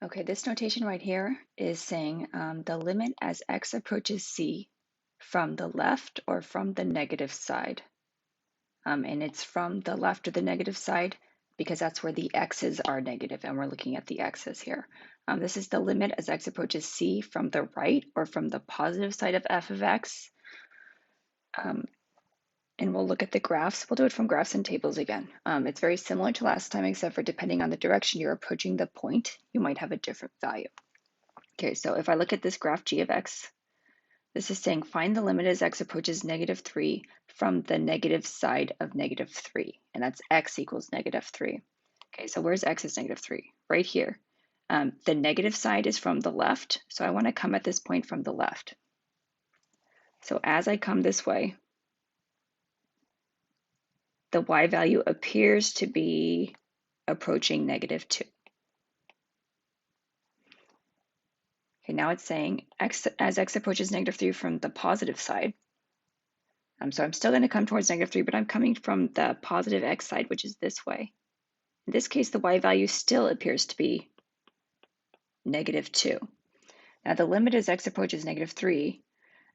Okay, this notation right here is saying the limit as x approaches c from the left or from the negative side. And it's from the left or the negative side because that's where the x's are negative, and we're looking at the x's here. This is the limit as x approaches c from the right or from the positive side of f of x. And we'll look at the graphs. We'll do it from graphs and tables again. It's very similar to last time, except for depending on the direction you're approaching the point, you might have a different value. Okay, so if I look at this graph g of x, this is saying find the limit as x approaches -3 from the negative side of -3, and that's x equals -3. Okay, so where's x is -3? Right here. The negative side is from the left, so I want to come at this point from the left. So as I come this way, the y value appears to be approaching -2. Okay, now it's saying as x approaches -3 from the positive side. So I'm still going to come towards -3, but I'm coming from the positive x side, which is this way. In this case, the y value still appears to be -2. Now the limit as x approaches -3.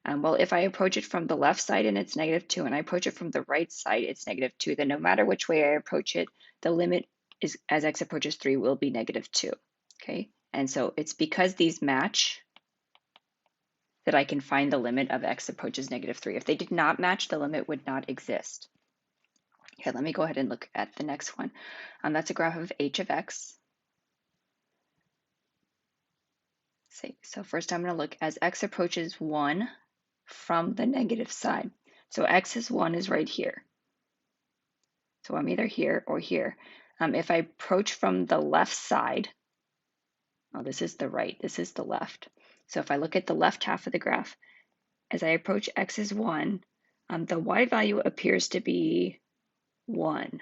Well, if I approach it from the left side and it's -2, and I approach it from the right side, it's -2, then no matter which way I approach it, the limit is as x approaches 3 will be -2. Okay, and so it's because these match that I can find the limit of x approaches -3. If they did not match, the limit would not exist. Okay, let me go ahead and look at the next one. That's a graph of h of x. So first I'm going to look as x approaches 1 from the negative side. So x is 1 is right here. So I'm either here or here. If I approach from the left side, oh, this is the right, this is the left. So if I look at the left half of the graph, as I approach x is 1, the y value appears to be 1.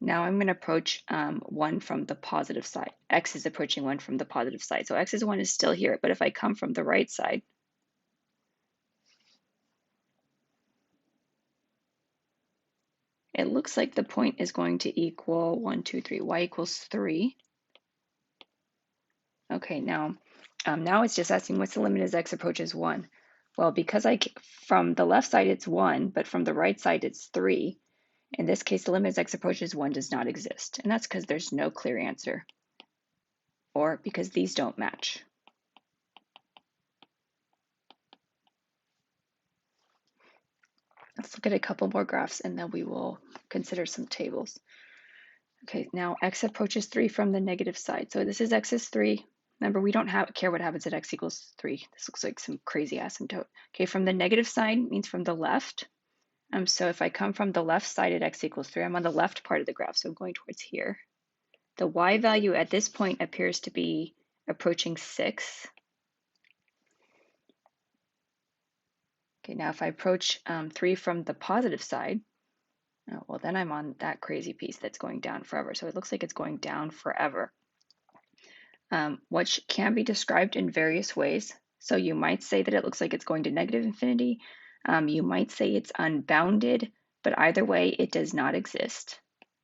Now I'm going to approach 1 from the positive side. X is approaching 1 from the positive side. So x is 1 is still here, but if I come from the right side, it looks like the point is going to equal 1, 2, 3, y equals 3. Okay, now it's just asking what's the limit as x approaches 1. Well, because from the left side it's 1, but from the right side it's 3. In this case, the limit as x approaches 1 does not exist. And that's because there's no clear answer, or because these don't match. Let's look at a couple more graphs and then we will consider some tables. Okay, now x approaches 3 from the negative side. So this is x is 3. Remember, we don't care what happens at x equals 3. This looks like some crazy asymptote. Okay, from the negative side means from the left. So if I come from the left side at x equals 3, I'm on the left part of the graph, so I'm going towards here. The y value at this point appears to be approaching 6. Okay, now if I approach 3 from the positive side, well, then I'm on that crazy piece that's going down forever. So it looks like it's going down forever, which can be described in various ways. So you might say that it looks like it's going to negative infinity. You might say it's unbounded, but either way, it does not exist.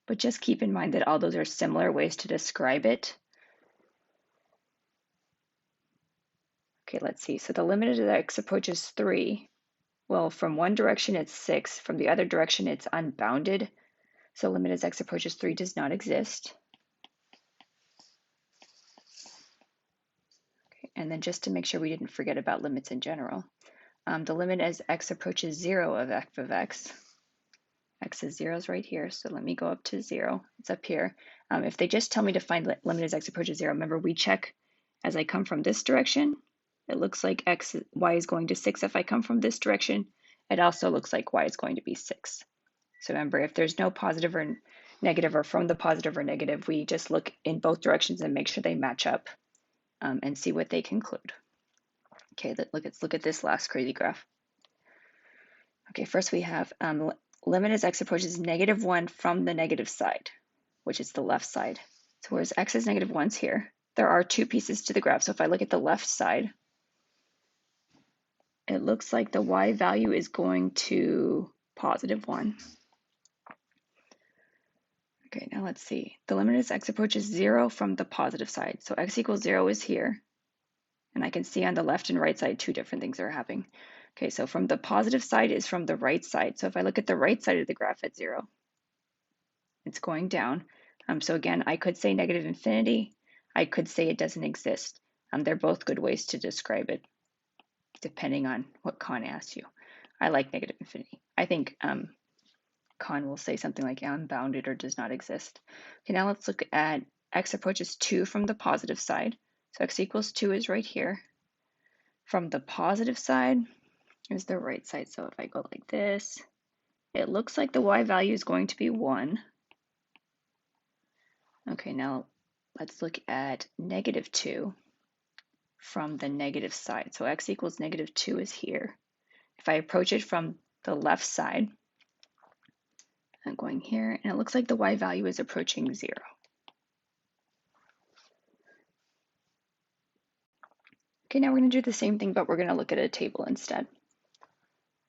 But just keep in mind that all those are similar ways to describe it. Okay, let's see. So the limit as x approaches 3. Well, from one direction it's 6, from the other direction it's unbounded. So limit as x approaches 3 does not exist. Okay, and then just to make sure we didn't forget about limits in general, the limit as x approaches 0 of f of x. X is 0 is right here, so let me go up to 0. It's up here. If they just tell me to find limit as x approaches 0, remember we check as I come from this direction. It looks like y is going to 6. If I come from this direction, it also looks like y is going to be 6. So remember, if there's no positive or negative, or from the positive or negative, we just look in both directions and make sure they match up and see what they conclude. Okay, let's look at this last crazy graph. Okay, first we have limit as x approaches -1 from the negative side, which is the left side. So whereas x is -1 is here, there are two pieces to the graph. So if I look at the left side, it looks like the y value is going to +1. Okay, now let's see. The limit as x approaches 0 from the positive side. So x equals 0 is here. And I can see on the left and right side, two different things are happening. Okay, so from the positive side is from the right side. So if I look at the right side of the graph at 0, it's going down. So again, I could say negative infinity. I could say it doesn't exist. They're both good ways to describe it, depending on what Khan asks you. I like negative infinity. I think Khan will say something like unbounded or does not exist. Okay, now let's look at x approaches 2 from the positive side. So x equals 2 is right here. From the positive side is the right side. So if I go like this, it looks like the y value is going to be 1. Okay, now let's look at negative 2 from the negative side. So x equals negative 2 is here. If I approach it from the left side, I'm going here, and it looks like the y value is approaching 0. Okay, now we're going to do the same thing, but we're going to look at a table instead.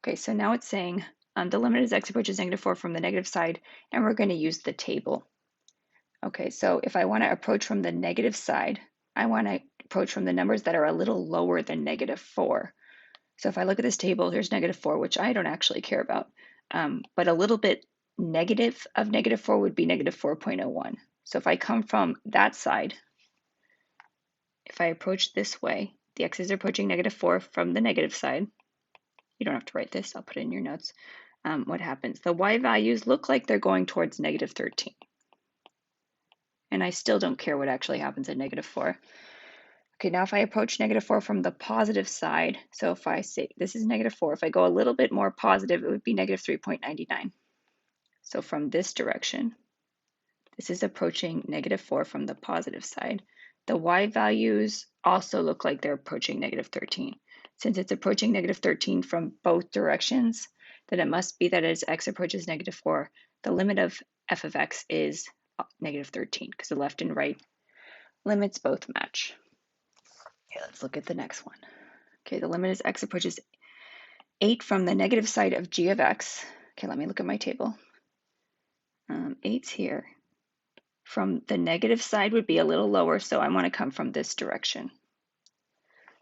Okay, so now it's saying the limit as x approaches negative 4 from the negative side, and we're going to use the table. Okay, so if I want to approach from the negative side, I want to approach from the numbers that are a little lower than negative 4. So if I look at this table, here's negative 4, which I don't actually care about, but a little bit negative of negative 4 would be negative 4.01. So if I come from that side, if I approach this way, the x's are approaching negative 4 from the negative side. You don't have to write this, I'll put it in your notes. What happens? The y values look like they're going towards negative 13. And I still don't care what actually happens at negative 4. Okay, now if I approach negative 4 from the positive side, so if I say this is negative 4, if I go a little bit more positive, it would be negative 3.99. So from this direction, this is approaching negative 4 from the positive side. The y values also look like they're approaching negative 13. Since it's approaching negative 13 from both directions, then it must be that as x approaches negative 4, the limit of f of x is negative 13, because the left and right limits both match. Okay, let's look at the next one. Okay, the limit as x approaches 8 from the negative side of g of x. Okay, let me look at my table. 8's here. From the negative side would be a little lower, so I want to come from this direction.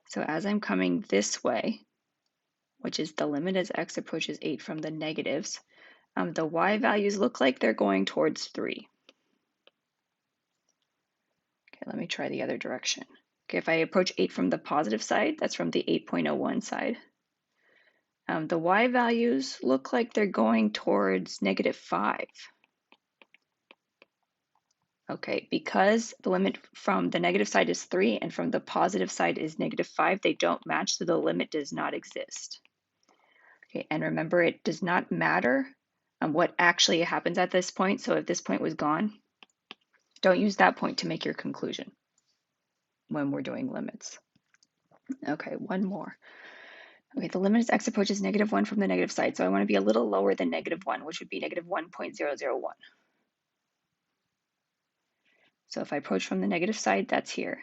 So as I'm coming this way, which is the limit as x approaches 8 from the negatives, the y values look like they're going towards 3. Okay, let me try the other direction. Okay, if I approach 8 from the positive side, that's from the 8.01 side. The y values look like they're going towards negative 5. Okay, because the limit from the negative side is 3 and from the positive side is negative 5, they don't match, so the limit does not exist. Okay, and remember, it does not matter what actually happens at this point. So if this point was gone, don't use that point to make your conclusion when we're doing limits. Okay, one more. Okay, the limit as x approaches negative 1 from the negative side. So I want to be a little lower than negative 1, which would be negative 1.001. So if I approach from the negative side, that's here.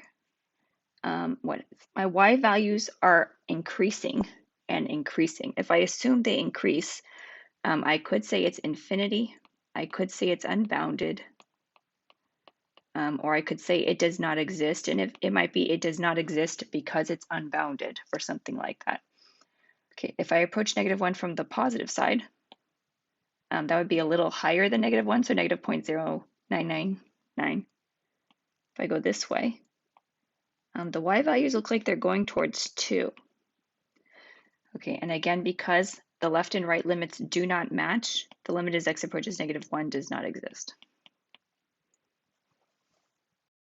My y values are increasing and increasing. If I assume they increase, I could say it's infinity. I could say it's unbounded. Or I could say it does not exist, and it might be it does not exist because it's unbounded or something like that. Okay, if I approach negative 1 from the positive side, that would be a little higher than negative 1, so negative 0.0999. If I go this way, the y values look like they're going towards 2. Okay, and again, because the left and right limits do not match, the limit as x approaches negative 1 does not exist.